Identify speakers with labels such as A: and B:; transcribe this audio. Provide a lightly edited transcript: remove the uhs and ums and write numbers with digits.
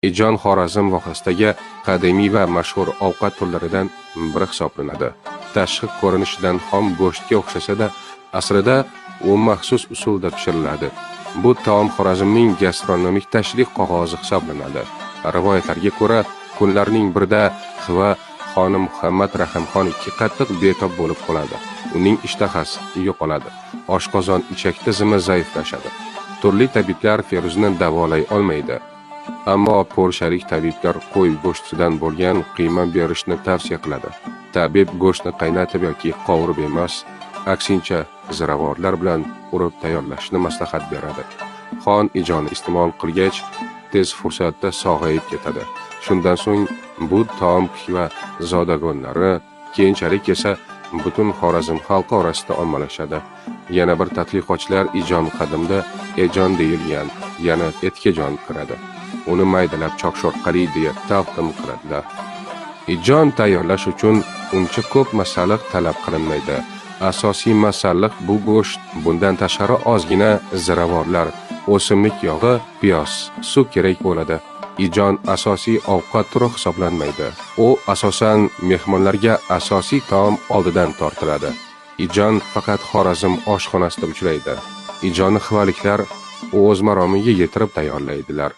A: Ijon Xorazm vohasidagi qadimiy va mashhur ovqat turlaridan biri hisoblanadi. Tashqi ko'rinishidan xom go'shtga o'xshasa-da, aslida u maxsus usulda pishiriladi. Bu taom Xorazmning gastronomik tashriq qog'ozi hisoblanadi. Rivoyatlarga ko'ra, kunlarning birida Xiva xonim Muhammad Rahimxon qattiq betob bo'lib qoladi. Uning ishtahasi yo'qoladi. Oshqozon ichak tizimi zaiflashadi. Turli tabiblar Feruzni davolay olmaydi. Ammo polshalik tabiblar qo'y go'shtidan bo'lgan qiyma berishni tavsiya qiladi. Tabib go'shtni qaynatib yoki qovurib emas, aksincha ziravorlar bilan urib tayyorlashni maslahat beradi. Xon ijonni iste'mol qilgach, tez fursatda sog'ayib ketadi. Shundan so'ng bu taom Xiva zodagonlari, keyinchalik esa butun Xorazm xalqi orasida ommalashadi. Yana bir tadqiqotchilar ijon qadimda ejon deyilgan, yana etkajon kiradi. Uni maydalab choqish orqali deya taqdim qiladilar. Ijon tayyorlash uchun uncha ko'p masalliq talab qilinmaydi. Asosiy masalliq bu go'sht, bundan tashqari ozgina ziravorlar, o'simlik yog'i, piyoz, suv kerak bo'ladi. Ijon asosiy ovqat turi hisoblanmaydi. U asosan mehmonlarga asosiy taom oldidan tortiladi. Ijon faqat Xorazm oshxonasida uchraydi. Ijonni xivaliklar o'z maromiga yetirib tayyorlaydilar.